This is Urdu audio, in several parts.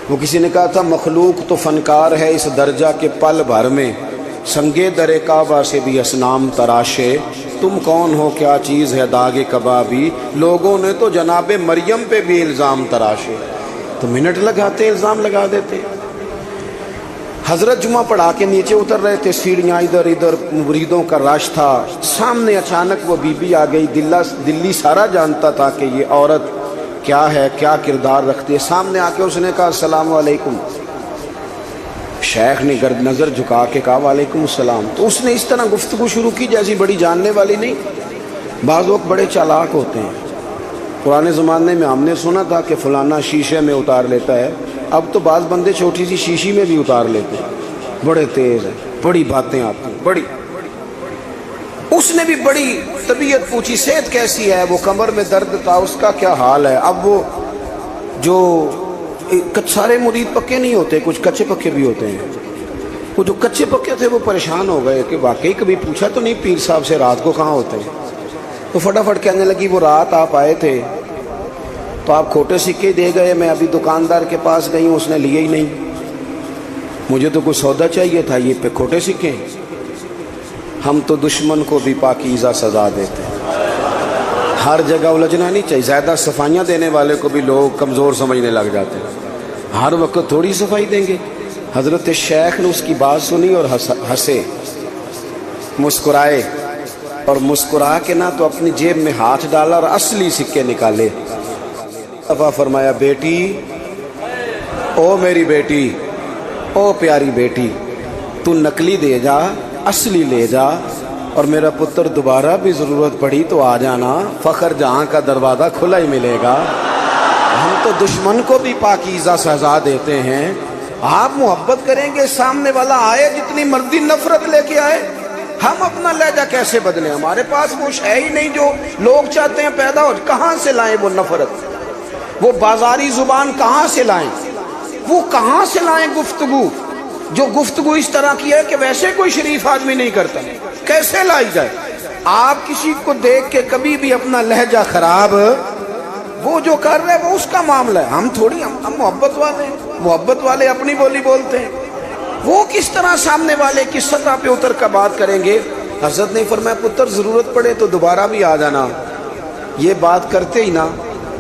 وہ کسی نے کہا تھا مخلوق تو فنکار ہے اس درجہ کے پل بھر میں، سنگے در کعبہ سے بھی اصنام تراشے، تم کون ہو کیا چیز ہے داغ کبابی، لوگوں نے تو جناب مریم پہ بھی الزام تراشے۔ تو منٹ لگاتے الزام لگا دیتے۔ حضرت جمعہ پڑھا کے نیچے اتر رہے تھے، سیڑھیاں ادھر ادھر، مریدوں کا رش تھا، سامنے اچانک وہ بی بی آ گئی۔ دلی سارا جانتا تھا کہ یہ عورت کیا ہے، کیا کردار رکھتی ہے۔ سامنے آ کے اس نے کہا السلام علیکم۔ شیخ نے گرد نظر جھکا کے کہا وعلیکم السلام۔ تو اس نے اس طرح گفتگو شروع کی جیسی بڑی جاننے والی نہیں۔ بعض لوگ بڑے چالاک ہوتے ہیں۔ پرانے زمانے میں ہم نے سنا تھا کہ فلانا شیشے میں اتار لیتا ہے، اب تو بعض بندے چھوٹی سی شیشی میں بھی اتار لیتے ہیں، بڑے تیز ہیں، بڑی باتیں آتی ہیں، بڑی۔ اس نے بھی بڑی طبیعت پوچھی، صحت کیسی ہے؟ وہ کمر میں درد تھا، اس کا کیا حال ہے؟ اب وہ جو سارے مرید پکے نہیں ہوتے، کچھ کچے پکے بھی ہوتے ہیں۔ وہ جو کچے پکے تھے وہ پریشان ہو گئے کہ واقعی کبھی پوچھا تو نہیں پیر صاحب سے رات کو کہاں ہوتے ہیں؟ تو فٹافٹ کہنے لگی وہ رات آپ آئے تھے تو آپ کھوٹے سکے دے گئے، میں ابھی دکاندار کے پاس گئی ہوں، اس نے لیے ہی نہیں، مجھے تو کوئی سودا چاہیے تھا، یہ پہ کھوٹے سکے۔ ہم تو دشمن کو بھی پاکیزہ سزا دیتے ہیں۔ ہر جگہ الجھنا نہیں چاہیے، زیادہ صفائیاں دینے والے کو بھی لوگ کمزور سمجھنے لگ جاتے ہیں، ہر وقت تھوڑی صفائی دیں گے۔ حضرت شیخ نے اس کی بات سنی اور ہنسے، مسکرائے، اور مسکرا کے نہ تو اپنی جیب میں ہاتھ ڈالا اور اصلی سکے نکالے۔ دفعہ فرمایا بیٹی، او میری بیٹی، او پیاری بیٹی، تو نقلی دے جا، اصلی لے جا، اور میرا پتر دوبارہ بھی ضرورت پڑی تو آ جانا، فخر جہاں کا دروازہ کھلا ہی ملے گا۔ ہم تو دشمن کو بھی پاکیزہ سزا دیتے ہیں۔ آپ محبت کریں گے، سامنے والا آئے جتنی مرضی نفرت لے کے آئے، ہم اپنا لہجہ کیسے بدلیں؟ ہمارے پاس وہ ہے ہی نہیں جو لوگ چاہتے ہیں پیدا ہو۔ کہاں سے لائیں وہ نفرت، وہ بازاری زبان کہاں سے لائیں؟ وہ کہاں سے لائیں گفتگو جو گفتگو اس طرح کی ہے کہ ویسے کوئی شریف آدمی نہیں کرتا؟ کیسے لائی جائے؟ آپ کسی کو دیکھ کے کبھی بھی اپنا لہجہ خراب، وہ جو کر رہے وہ اس کا معاملہ ہے، ہم تھوڑی، ہم محبت والے ہیں، محبت والے اپنی بولی بولتے ہیں۔ وہ کس طرح سامنے والے کی سطح پہ اتر کر بات کریں گے؟ حضرت نے فرمایا پتر ضرورت پڑے تو دوبارہ بھی آ جانا۔ یہ بات کرتے ہی نا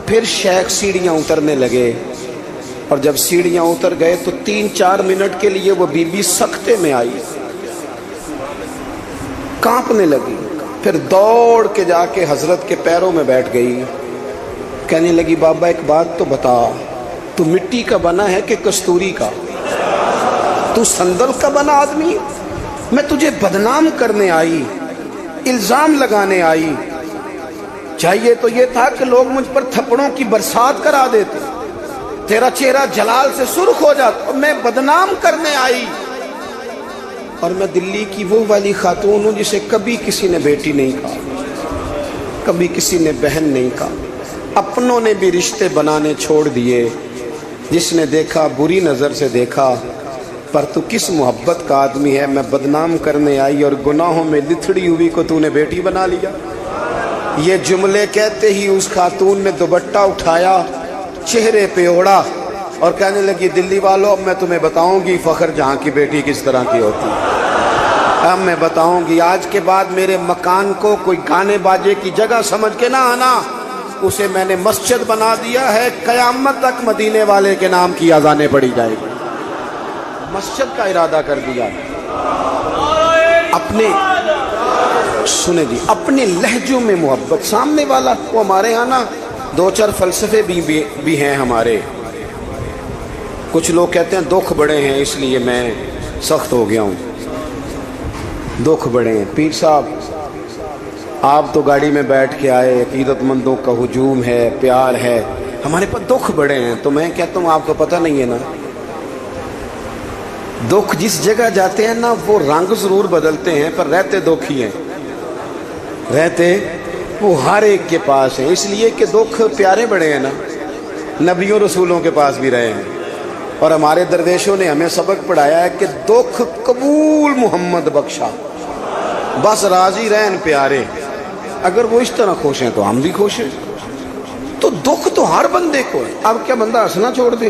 پھر شیخ سیڑھیاں اترنے لگے، اور جب سیڑھیاں اتر گئے تو 3-4 منٹ کے لیے وہ بی بی سکتے میں آئی، کانپنے لگی، پھر دوڑ کے جا کے حضرت کے پیروں میں بیٹھ گئی، کہنے لگی بابا ایک بات تو بتا، تو مٹی کا بنا ہے کہ کستوری کا؟ تو سندل کا بنا آدمی؟ میں تجھے بدنام کرنے آئی، الزام لگانے آئی، چاہیے تو یہ تھا کہ لوگ مجھ پر تھپڑوں کی برسات کرا دیتے، تیرا چہرہ جلال سے سرخ ہو جاتا، اور میں بدنام کرنے آئی۔ اور میں دلی کی وہ والی خاتون ہوں جسے کبھی کسی نے بیٹی نہیں کہا، کبھی کسی نے بہن نہیں کہا، اپنوں نے بھی رشتے بنانے چھوڑ دیے، جس نے دیکھا بری نظر سے دیکھا، پر تو کس محبت کا آدمی ہے، میں بدنام کرنے آئی اور گناہوں میں لتھڑی ہوئی کو تو نے بیٹی بنا لیا۔ یہ جملے کہتے ہی اس خاتون نے دوپٹہ اٹھایا، چہرے پہ اوڑا، اور کہنے لگی دلی والوں اب میں تمہیں بتاؤں گی فخر جہاں کی بیٹی کس طرح کی ہوتی ہے، اب میں بتاؤں گی۔ آج کے بعد میرے مکان کو کوئی گانے باجے کی جگہ سمجھ کے نہ آنا، اسے میں نے مسجد بنا دیا ہے، قیامت تک مدینے والے کے نام کی اذانیں پڑھی جائے گی، مسجد کا ارادہ کر دیا۔ اپنے سنے جی، اپنے لہجوں میں محبت، سامنے والا وہ ہمارے ہاں نا 2-4 فلسفے بھی ہیں ہمارے۔ کچھ لوگ کہتے ہیں دکھ بڑے ہیں اس لیے میں سخت ہو گیا ہوں، دکھ بڑے ہیں۔ پیر صاحب آپ تو گاڑی میں بیٹھ کے آئے، عقیدت مندوں کا ہجوم ہے، پیار ہے، ہمارے پاس دکھ بڑے ہیں، تو میں کہتا ہوں آپ کو پتہ نہیں ہے نا، دکھ جس جگہ جاتے ہیں نا وہ رنگ ضرور بدلتے ہیں پر رہتے دکھ ہی ہیں، رہتے وہ ہر ایک کے پاس ہیں، اس لیے کہ دکھ پیارے بڑے ہیں نا، نبیوں رسولوں کے پاس بھی رہے ہیں، اور ہمارے درویشوں نے ہمیں سبق پڑھایا ہے کہ دکھ قبول محمد بخشا، بس راضی رہن پیارے، اگر وہ اس طرح خوش ہیں تو ہم بھی خوش ہیں۔ تو دکھ تو ہر بندے کو ہے، اب کیا بندہ ہنسنا چھوڑ دے؟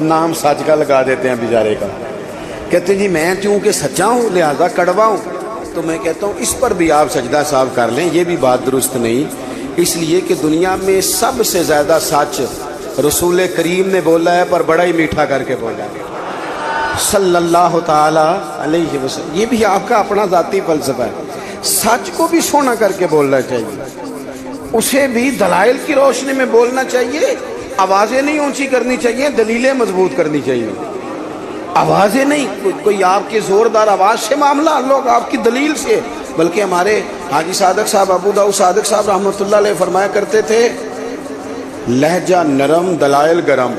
نام سچ کا لگا دیتے ہیں بیچارے کا. کہتے ہیں جی میں چونکہ سچا ہوں لہذا کڑوا ہوں. تو میں کہتا ہوں اس پر بھی آپ سجدہ صاحب کر لیں، یہ بھی بات درست نہیں. اس لیے کہ دنیا میں سب سے زیادہ سچ رسول کریم نے بولا ہے، پر بڑا ہی میٹھا کر کے بولا ہے صلی اللہ تعالی علیہ وسلم. یہ بھی آپ کا اپنا ذاتی فلسفہ ہے. سچ کو بھی سونا کر کے بولنا چاہیے، اسے بھی دلائل کی روشنی میں بولنا چاہیے. آوازیں نہیں اونچی کرنی چاہیے، دلیلیں مضبوط کرنی چاہیے. آوازیں نہیں، کوئی آپ کے زوردار آواز سے معاملہ، لوگ آپ کی دلیل سے. بلکہ ہمارے حاجی صادق صاحب ابو داؤد صادق صاحب رحمۃ اللہ علیہ فرمایا کرتے تھے لہجہ نرم دلائل گرم.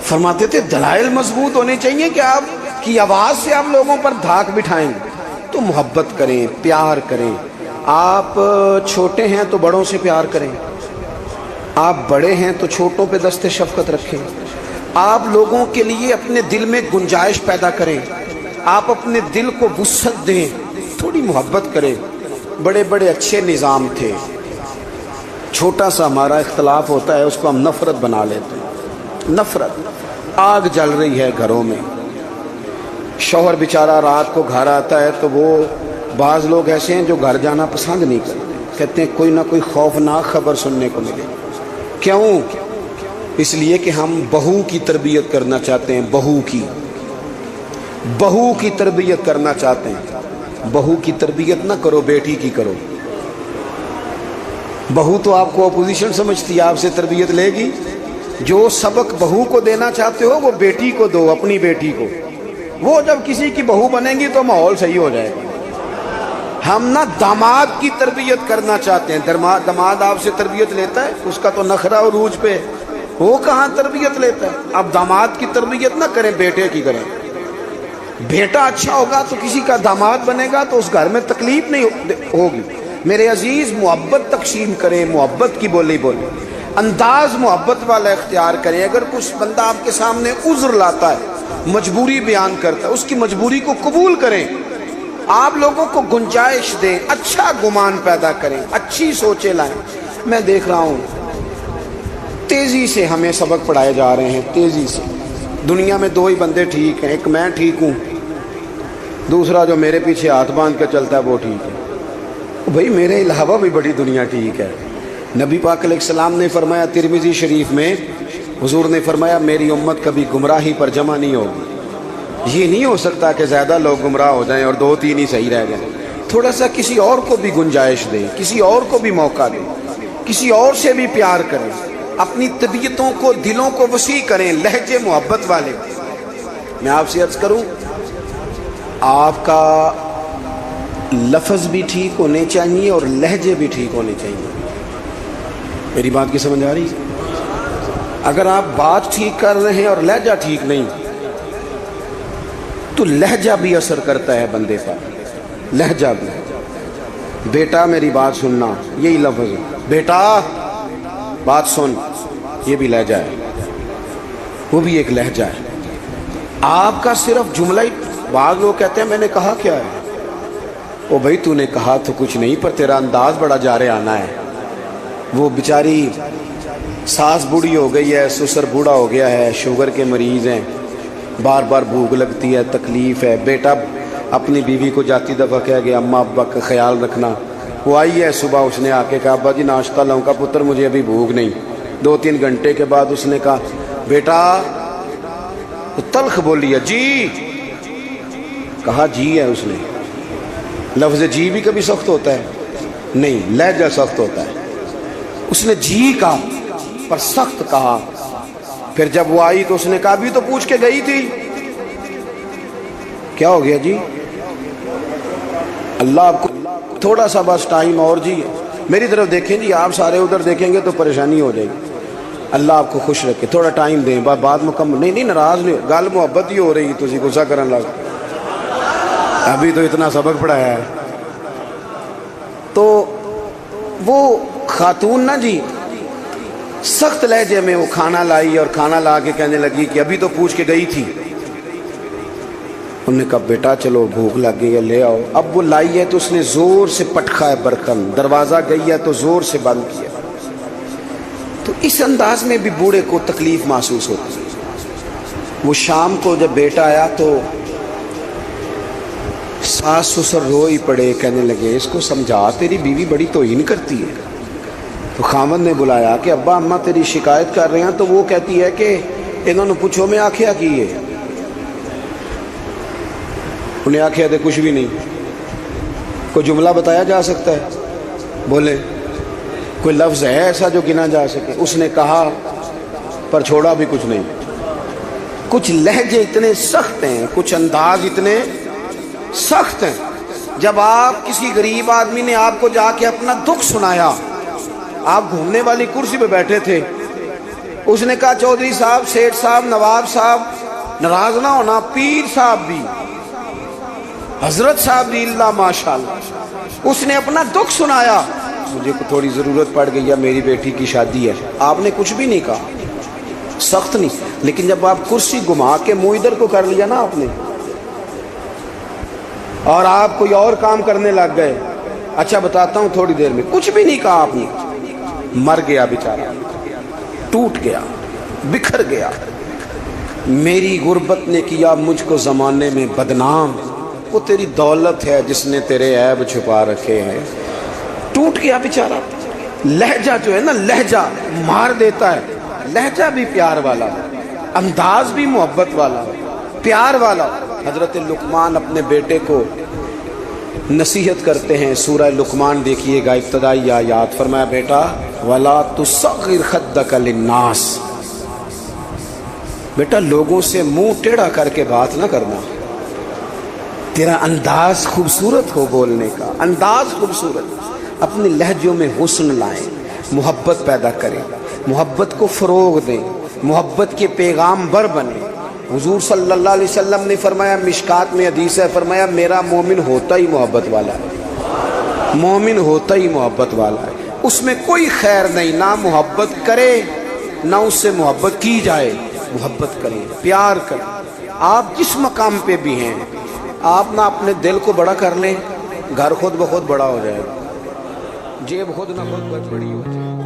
فرماتے تھے دلائل مضبوط ہونے چاہیے کہ آپ کی آواز سے آپ لوگوں پر دھاک بٹھائیں تو محبت کریں، پیار کریں. آپ چھوٹے ہیں تو بڑوں سے پیار کریں، آپ بڑے ہیں تو چھوٹوں پہ دست شفقت رکھیں. آپ لوگوں کے لیے اپنے دل میں گنجائش پیدا کریں، آپ اپنے دل کو وسعت دیں، تھوڑی محبت کریں. بڑے بڑے اچھے نظام تھے، چھوٹا سا ہمارا اختلاف ہوتا ہے اس کو ہم نفرت بنا لیتے ہیں. نفرت آگ جل رہی ہے گھروں میں، شوہر بیچارہ رات کو گھر آتا ہے تو وہ بعض لوگ ایسے ہیں جو گھر جانا پسند نہیں کرتے، کہتے ہیں کوئی نہ کوئی خوفناک خبر سننے کو ملے. کیوں؟ اس لیے کہ ہم بہو کی تربیت کرنا چاہتے ہیں، بہو کی تربیت کرنا چاہتے ہیں. بہو کی تربیت نہ کرو، بیٹی کی کرو. بہو تو آپ کو اپوزیشن سمجھتی ہے، آپ سے تربیت لے گی. جو سبق بہو کو دینا چاہتے ہو وہ بیٹی کو دو، اپنی بیٹی کو. وہ جب کسی کی بہو بنے گی تو ماحول صحیح ہو جائے گا. ہم نہ داماد کی تربیت کرنا چاہتے ہیں. داماد آپ سے تربیت لیتا ہے، اس کا تو نخرہ اور عروج پہ، وہ کہاں تربیت لیتا ہے. اب داماد کی تربیت نہ کریں، بیٹے کی کریں. بیٹا اچھا ہوگا تو کسی کا داماد بنے گا تو اس گھر میں تکلیف نہیں ہوگی. میرے عزیز محبت تقسیم کریں، محبت کی بولی بولیں، انداز محبت والا اختیار کریں. اگر کچھ بندہ آپ کے سامنے عذر لاتا ہے، مجبوری بیان کرتا ہے، اس کی مجبوری کو قبول کریں. آپ لوگوں کو گنجائش دیں، اچھا گمان پیدا کریں، اچھی سوچیں لائیں. میں دیکھ رہا ہوں تیزی سے ہمیں سبق پڑھائے جا رہے ہیں، تیزی سے. دنیا میں دو ہی بندے ٹھیک ہیں، ایک میں ٹھیک ہوں، دوسرا جو میرے پیچھے ہاتھ باندھ کے چلتا ہے وہ ٹھیک ہے. بھئی میرے علاوہ بھی بڑی دنیا ٹھیک ہے. نبی پاک علیہ السلام نے فرمایا ترمذی شریف میں، حضور نے فرمایا میری امت کبھی گمراہی پر جمع نہیں ہوگی. یہ نہیں ہو سکتا کہ زیادہ لوگ گمراہ ہو جائیں اور دو تین ہی صحیح رہ جائیں. تھوڑا سا کسی اور کو بھی گنجائش دیں، کسی اور کو بھی موقع دیں، کسی اور سے بھی پیار کریں. اپنی طبیعتوں کو، دلوں کو وسیع کریں، لہجے محبت والے. میں آپ سے عرض کروں، آپ کا لفظ بھی ٹھیک ہونے چاہیے اور لہجے بھی ٹھیک ہونے چاہیے. میری بات کی سمجھ آ رہی ہے؟ اگر آپ بات ٹھیک کر رہے ہیں اور لہجہ ٹھیک نہیں تو لہجہ بھی اثر کرتا ہے بندے پر. لہجہ بھی. بیٹا میری بات سننا، یہی لفظ ہے. بیٹا بات سن، یہ بھی لہجہ ہے، وہ بھی ایک لہجہ ہے. آپ کا صرف جملہ ہی، بعض لوگ کہتے ہیں میں نے کہا کیا ہے. او بھائی تو نے کہا تو کچھ نہیں، پر تیرا انداز بڑا جارے آنا ہے. وہ بیچاری ساس بوڑھی ہو گئی ہے، سسر بوڑھا ہو گیا ہے، شوگر کے مریض ہیں، بار بار بھوک لگتی ہے، تکلیف ہے. بیٹا اپنی بیوی کو جاتی دفعہ کہہ گیا اماں ابا کا خیال رکھنا. وہ آئی ہے صبح، اس نے آ کے کہا ابا جی ناشتہ لاؤں کا؟ پتر مجھے ابھی بھوک نہیں. 2-3 گھنٹے کے بعد اس نے کہا بیٹا، تلخ بولی ہے، جی کہا جی ہے. اس نے لفظ جی بھی کبھی سخت ہوتا ہے نہیں، لہجہ سخت ہوتا ہے. اس نے جی کہا پر سخت کہا. پھر جب وہ آئی تو اس نے کہا بھی تو پوچھ کے گئی تھی. کیا ہو گیا جی؟ اللہ آپ کو تھوڑا سا بس ٹائم اور جی میری طرف دیکھیں جی، آپ سارے ادھر دیکھیں گے تو پریشانی ہو جائے گی. اللہ آپ کو خوش رکھے، تھوڑا ٹائم دیں، بات مکمل نہیں ناراض نہیں، گل محبت ہی ہو رہی، تسی غصہ کرن لگ. ابھی تو اتنا سبق پڑھایا ہے. تو وہ خاتون نا جی سخت لہجے میں وہ کھانا لائی اور کھانا لا کے کہنے لگی کہ ابھی تو پوچھ کے گئی تھی. انہوں نے کہا بیٹا چلو بھوک لگ گئی ہے لے آؤ. اب وہ لائی ہے تو اس نے زور سے پٹکا ہے برتن، دروازہ گئی ہے تو زور سے بند کیا. تو اس انداز میں بھی بوڑھے کو تکلیف محسوس ہوتی ہے۔ وہ شام کو جب بیٹا آیا تو ساس سسر رو ہی پڑے، کہنے لگے اس کو سمجھا، تیری بیوی بڑی توہین کرتی ہے۔ تو خامد نے بلایا کہ ابا اماں تیری شکایت کر رہے ہیں، تو وہ کہتی ہے کہ انہوں نے پوچھو میں آکھیا کی ہے، انہیں آکھیا تھے کچھ بھی نہیں۔ کوئی جملہ بتایا جا سکتا ہے؟ بولے کوئی لفظ ہے ایسا جو گنا جا سکے؟ اس نے کہا پر چھوڑا بھی کچھ نہیں۔ کچھ لہجے اتنے سخت ہیں، کچھ انداز اتنے سخت ہیں۔ جب آپ کسی غریب آدمی نے آپ کو جا کے اپنا دکھ سنایا، آپ گھومنے والی کرسی پہ بیٹھے تھے، اس نے کہا چودھری صاحب، سیٹھ صاحب، نواب صاحب ناراض نہ ہونا، پیر صاحب بھی، حضرت صاحب بھی، اللہ ماشاءاللہ، اس نے اپنا دکھ سنایا، مجھے تھوڑی ضرورت پڑ گئی ہے، میری بیٹی کی شادی ہے، آپ نے کچھ بھی نہیں کہا، سخت نہیں۔ لیکن جب آپ کرسی گھما کے منہ ادھر کو کر لیا نا آپ نے، اور آپ کوئی اور کام کرنے لگ گئے، اچھا بتاتا ہوں، تھوڑی دیر میں کچھ بھی نہیں کہا آپ نے، مر گیا بیچارہ، ٹوٹ گیا، بکھر گیا۔ میری غربت نے کیا مجھ کو زمانے میں بدنام، وہ تیری دولت ہے جس نے تیرے عیب چھپا رکھے ہیں۔ ٹوٹ گیا بیچارہ۔ لہجہ جو ہے نا، لہجہ مار دیتا ہے، لہجہ بھی پیار والا ہے، انداز بھی محبت والا ہے، پیار والا۔ حضرت لقمان اپنے بیٹے کو نصیحت کرتے ہیں، سورہ لقمان دیکھیے گا، ابتدائی آیات، فرمایا بیٹا وَلَا تُصَغِّرْ خَدَّكَ لِلنَّاسِ، بیٹا لوگوں سے منہ ٹیڑھا کر کے بات نہ کرنا، تیرا انداز خوبصورت ہو، بولنے کا انداز خوبصورت، اپنے لہجوں میں حسن لائیں، محبت پیدا کریں، محبت کو فروغ دیں، محبت کے پیغام بر بنیں۔ حضور صلی اللہ علیہ وسلم نے فرمایا، مشکات میں حدیث ہے، فرمایا میرا مومن ہوتا ہی محبت والا ہے، مومن ہوتا ہی محبت والا ہے، اس میں کوئی خیر نہیں، نہ محبت کرے نہ اس سے محبت کی جائے، محبت کریں، پیار کریں۔ آپ جس مقام پہ بھی ہیں، آپ نہ اپنے دل کو بڑا کر لیں، گھر خود بخود بڑا ہو جائے گا، جیب خود نہ خود بڑی ہو جائے۔